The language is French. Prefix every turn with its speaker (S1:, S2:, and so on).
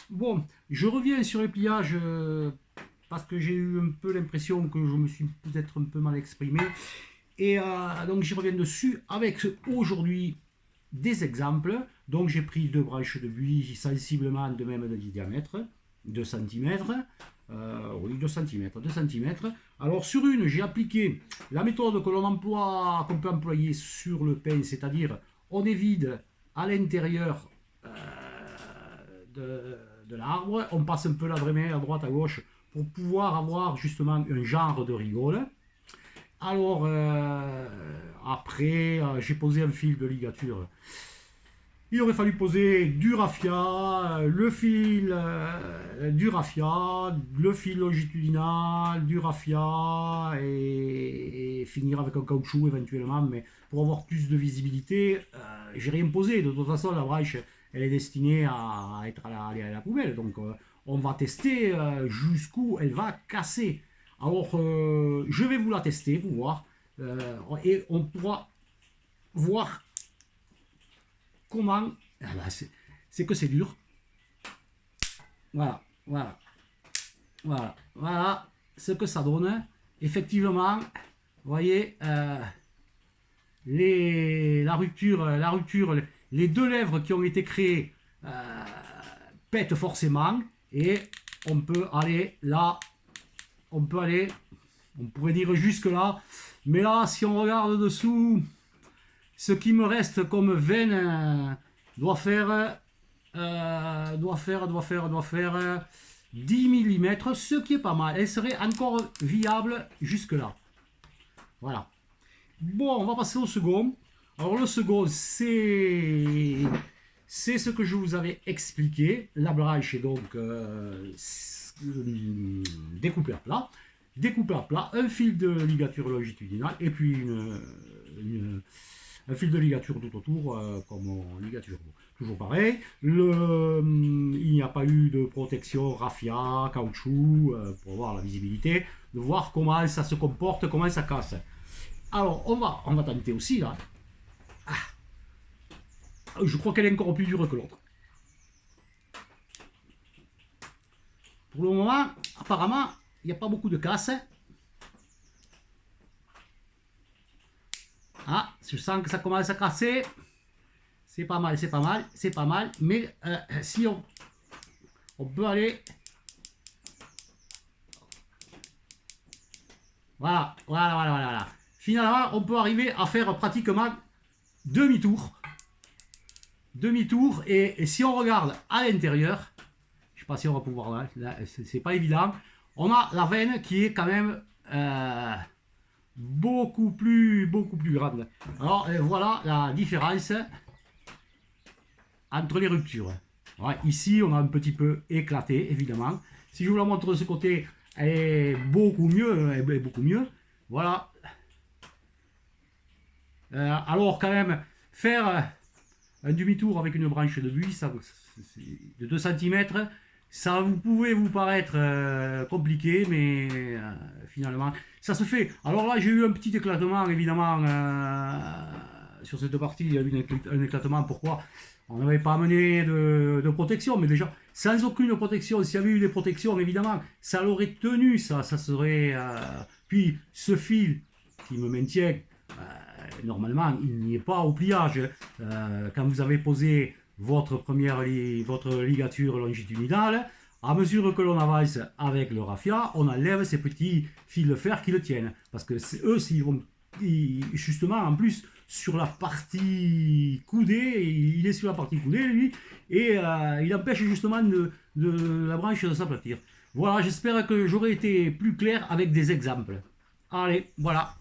S1: Bon, je reviens sur les pliages parce que j'ai eu un peu l'impression que je me suis peut-être un peu mal exprimé. Et donc j'y reviens dessus avec aujourd'hui des exemples. Donc j'ai pris deux branches de buis sensiblement de même de diamètre, 2 cm. Oui, 2 cm, 2 cm. Alors sur une, j'ai appliqué la méthode que l'on emploie, qu'on peut employer sur le pain, c'est-à-dire on est vide à l'intérieur de l'arbre, on passe un peu la vraie main à droite à gauche pour pouvoir avoir justement un genre de rigole. Alors après, j'ai posé un fil de ligature. Il aurait fallu poser du raffia, le fil du raffia, le fil longitudinal, du raffia et finir avec un caoutchouc éventuellement. Mais pour avoir plus de visibilité, j'ai rien posé. De toute façon, la branche, elle est destinée à être aller à la poubelle. Donc on va tester jusqu'où elle va casser. Alors je vais vous la tester pour voir. Et on pourra voir comment. Ah bah, c'est que c'est dur. Voilà, voilà, voilà, voilà ce que ça donne. Effectivement, vous voyez, la rupture, les deux lèvres qui ont été créées pètent forcément. Et on peut aller là, on peut aller, on pourrait dire jusque là. Mais là, si on regarde dessous, ce qui me reste comme veine doit faire 10 mm, ce qui est pas mal. Elle serait encore viable jusque là. Voilà. Bon, on va passer au second. Alors le second, c'est ce que je vous avais expliqué. La branche est donc découpée à plat. Découpé à plat, un fil de ligature longitudinale et puis un fil de ligature tout autour, comme en ligature. Toujours pareil. Il n'y a pas eu de protection raffia, caoutchouc, pour voir la visibilité, de voir comment ça se comporte, comment ça casse. Alors, on va tenter aussi, là. Ah, je crois qu'elle est encore plus dure que l'autre. Pour le moment, apparemment, il n'y a pas beaucoup de casse. Ah, je sens que ça commence à casser. C'est pas mal, c'est pas mal, c'est pas mal. Mais si on peut aller. Voilà, voilà, voilà, voilà. Finalement, on peut arriver à faire pratiquement demi-tour. Demi-tour. Et si on regarde à l'intérieur, je sais pas si on va pouvoir là c'est pas évident. On a la veine qui est quand même beaucoup plus grande. Alors voilà la différence entre les ruptures. Ouais, ici, on a un petit peu éclaté, évidemment. Si je vous la montre de ce côté, elle est beaucoup mieux. Elle est beaucoup mieux. Voilà. Alors, quand même, faire un demi-tour avec une branche de buis de 2 cm, ça vous pouvez vous paraître compliqué, mais finalement, ça se fait. Alors là, j'ai eu un petit éclatement, évidemment, sur cette partie. Il y a eu un éclatement. Pourquoi? On n'avait pas amené de protection, mais déjà, sans aucune protection, s'il y avait eu des protections, évidemment, ça l'aurait tenu, ça serait. Puis, ce fil qui me maintient, normalement, il n'y est pas au pliage. Quand vous avez posé votre ligature longitudinale, à mesure que l'on avance avec le raffia, on enlève ces petits fils de fer qui le tiennent. Parce que eux, justement, en plus, sur la partie coudée, il est sur la partie coudée, lui, et il empêche justement la branche de s'aplatir. Voilà, j'espère que j'aurai été plus clair avec des exemples. Allez, voilà.